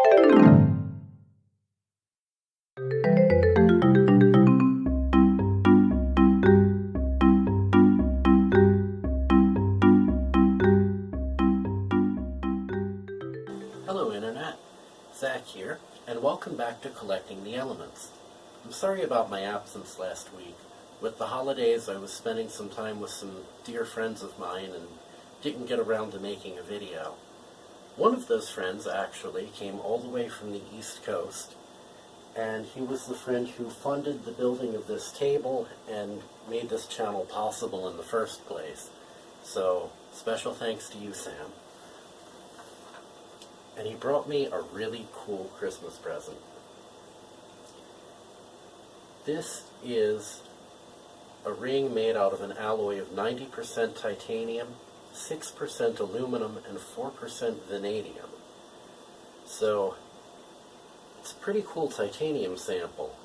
Hello Internet, Zach here, and welcome back to Collecting the Elements. I'm sorry about my absence last week. With the holidays I was spending some time with some dear friends of mine and didn't get around to making a video. One of those friends actually came all the way from the East Coast, and he was the friend who funded the building of this table and made this channel possible in the first place. So, special thanks to you, Sam. And he brought me a really cool Christmas present. This is a ring made out of an alloy of 90% titanium, 6% aluminum, and 4% vanadium. So, it's a pretty cool titanium sample.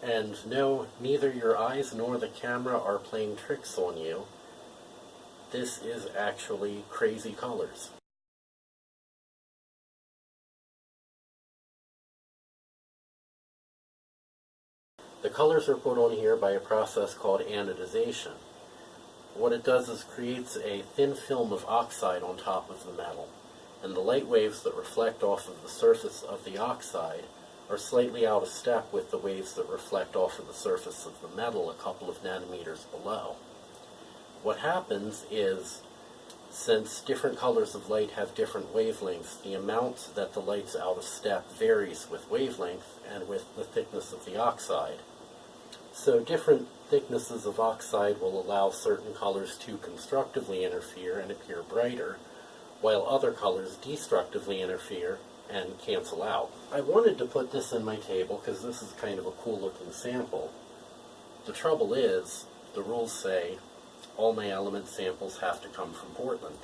And no, neither your eyes nor the camera are playing tricks on you. This is actually crazy colors. The colors are put on here by a process called anodization. What it does is creates a thin film of oxide on top of the metal, and the light waves that reflect off of the surface of the oxide are slightly out of step with the waves that reflect off of the surface of the metal a couple of nanometers below. What happens is, since different colors of light have different wavelengths, the amount that the light's out of step varies with wavelength and with the thickness of the oxide. So different thicknesses of oxide will allow certain colors to constructively interfere and appear brighter, while other colors destructively interfere and cancel out. I wanted to put this in my table because this is kind of a cool looking sample. The trouble is, the rules say all my element samples have to come from Portland.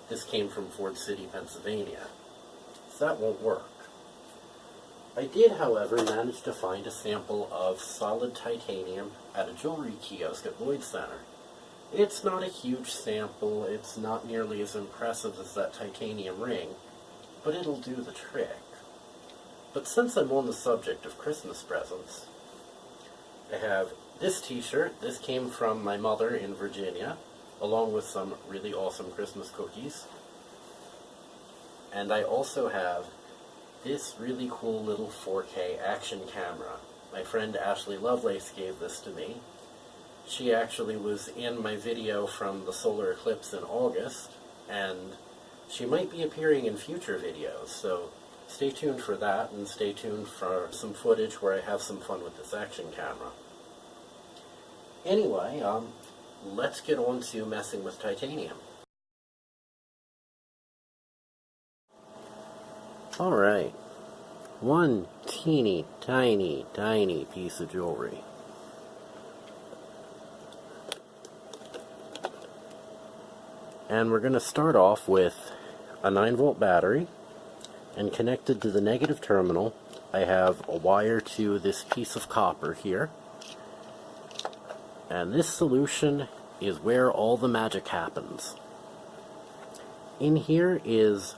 This came from Ford City, Pennsylvania. So that won't work. I did, however, manage to find a sample of solid titanium at a jewelry kiosk at Lloyd Center. It's not a huge sample, it's not nearly as impressive as that titanium ring, but it'll do the trick. But since I'm on the subject of Christmas presents, I have this t-shirt. This came from my mother in Virginia, along with some really awesome Christmas cookies. And I also have this really cool little 4K action camera. My friend Ashley Lovelace gave this to me. She actually was in my video from the solar eclipse in August, and she might be appearing in future videos, so stay tuned for that, and stay tuned for some footage where I have some fun with this action camera. Anyway, let's get on to messing with titanium. Alright, one teeny tiny piece of jewelry. And we're going to start off with a 9-volt battery, and connected to the negative terminal I have a wire to this piece of copper here. And this solution is where all the magic happens. In here is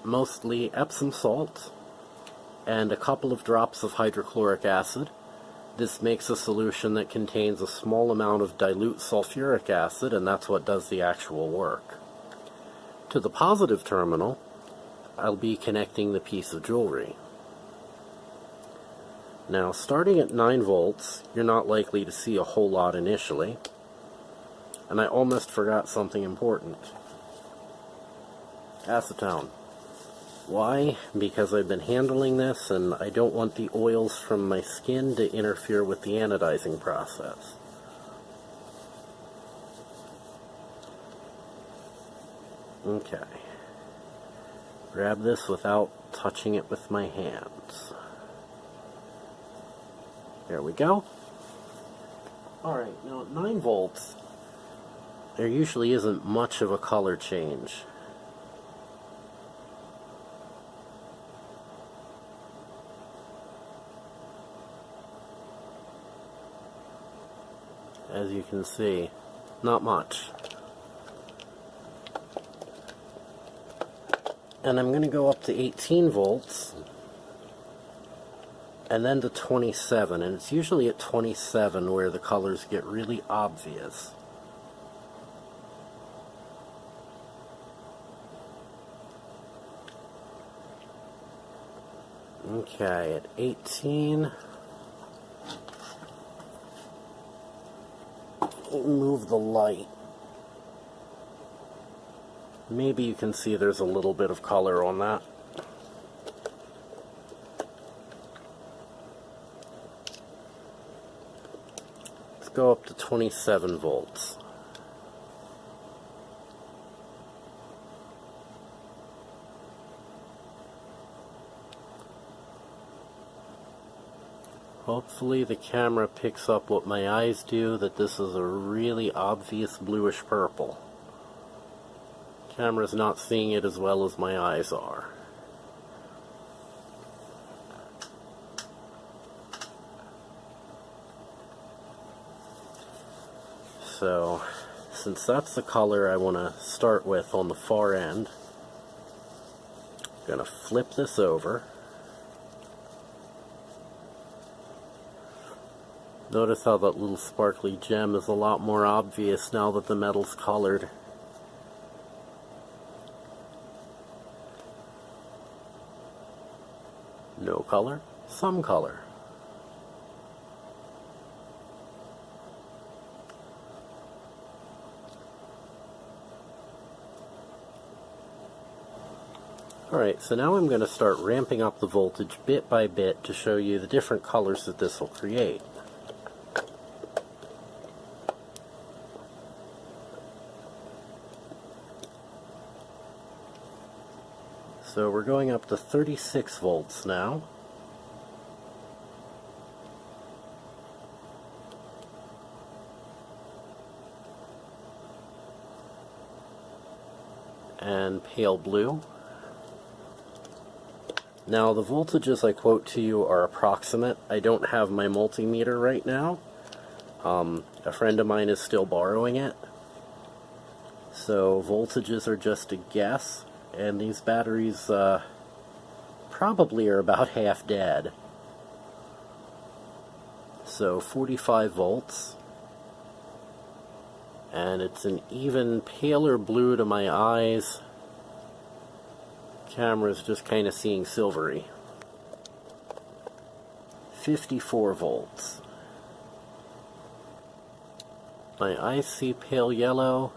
mostly Epsom salt and a couple of drops of hydrochloric acid. This makes a solution that contains a small amount of dilute sulfuric acid, and that's what does the actual work. To the positive terminal, I'll be connecting the piece of jewelry. Now, starting at 9 volts, you're not likely to see a whole lot initially. And I almost forgot something important. Acetone. Why? Because I've been handling this and I don't want the oils from my skin to interfere with the anodizing process. Okay. Grab this without touching it with my hands. There we go. Alright, now at 9 volts, there usually isn't much of a color change. As you can see, not much. And I'm going to go up to 18 volts, and then to 27, and it's usually at 27 where the colors get really obvious. Okay, at 18, move the light. Maybe you can see there's a little bit of color on that. Let's go up to 27 volts. Hopefully the camera picks up what my eyes do, that this is a really obvious bluish purple. Camera's not seeing it as well as my eyes are. So, since that's the color I want to start with on the far end, I'm going to flip this over. Notice how that little sparkly gem is a lot more obvious now that the metal's colored. No color, some color. Alright, so now I'm going to start ramping up the voltage bit by bit to show you the different colors that this will create. So we're going up to 36 volts now. And pale blue. Now the voltages I quote to you are approximate. I don't have my multimeter right now. A friend of mine is still borrowing it. So voltages are just a guess. And these batteries probably are about half dead. So 45 volts. And it's an even paler blue to my eyes. Camera's just kind of seeing silvery. 54 volts. My eyes see pale yellow.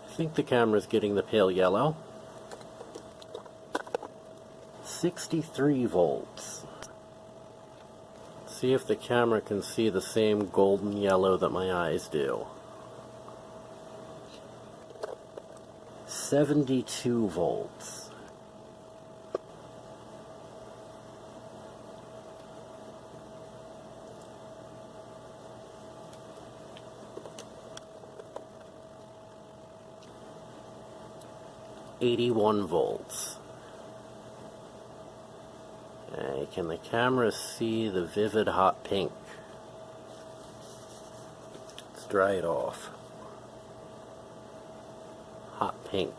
I think the camera's getting the pale yellow. 63 volts. See if the camera can see the same golden yellow that my eyes do. 72 volts. $81 volts. Can the camera see the vivid hot pink? Let's dry it off. Hot pink.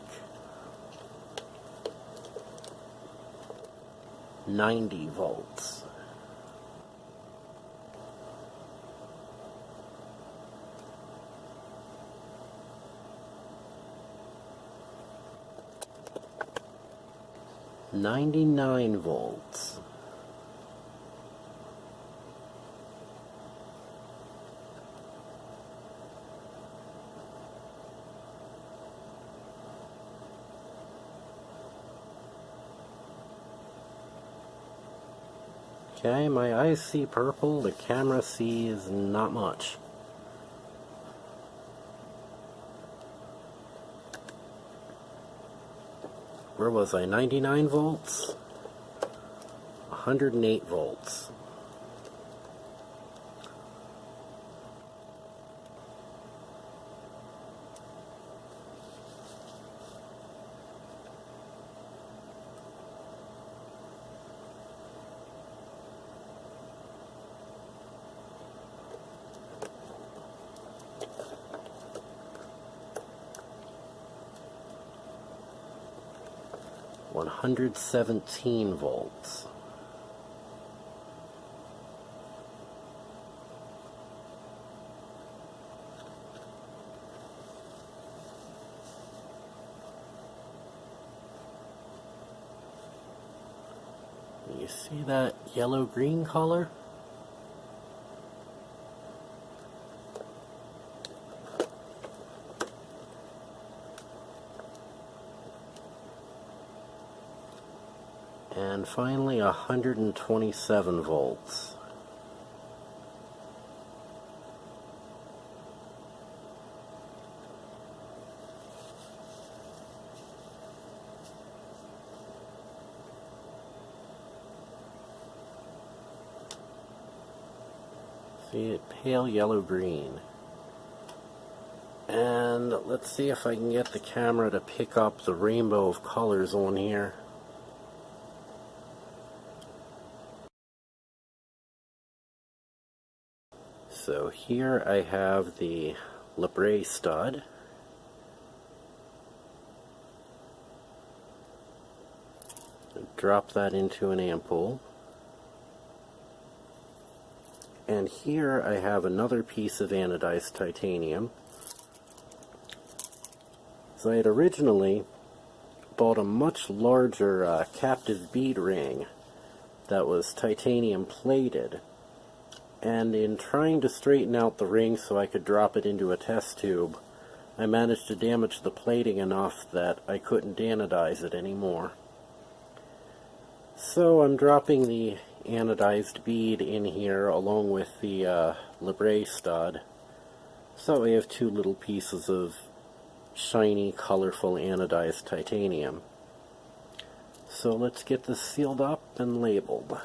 90 volts. $99 volts. Okay, my eyes see purple, the camera sees not much. Where was I? 99 volts? 108 volts. 117 volts. You see that yellow-green color? And finally 127 volts. See it, pale yellow-green. And let's see if I can get the camera to pick up the rainbow of colors on here. So here I have the Libre stud. Drop that into an ampoule. And here I have another piece of anodized titanium. So I had originally bought a much larger captive bead ring that was titanium plated. And in trying to straighten out the ring so I could drop it into a test tube, I managed to damage the plating enough that I couldn't anodize it anymore. So I'm dropping the anodized bead in here along with the Libre stud. So we have two little pieces of shiny, colorful anodized titanium. So let's get this sealed up and labeled.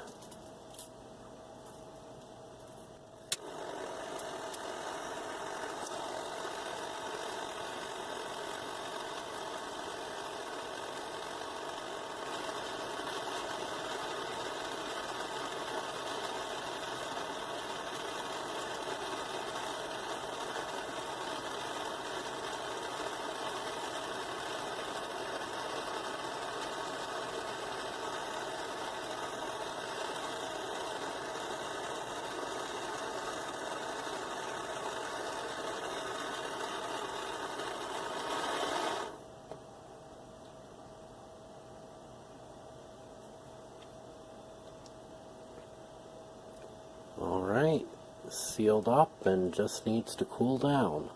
Alright, sealed up and just needs to cool down.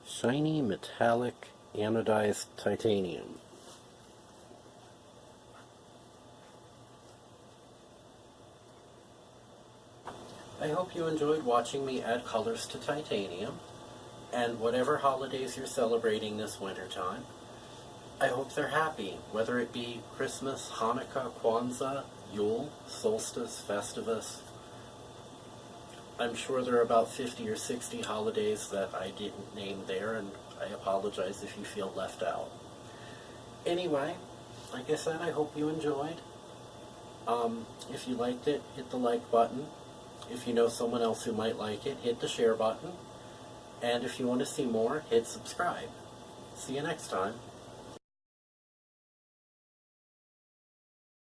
Shiny metallic anodized titanium. I hope you enjoyed watching me add colors to titanium, and whatever holidays you're celebrating this wintertime, I hope they're happy, whether it be Christmas, Hanukkah, Kwanzaa, Yule, Solstice, Festivus. I'm sure there are about 50 or 60 holidays that I didn't name there, and I apologize if you feel left out. Anyway, like I said, I hope you enjoyed. If you liked it, hit the like button. If you know someone else who might like it, hit the share button. And if you want to see more, hit subscribe. See you next time.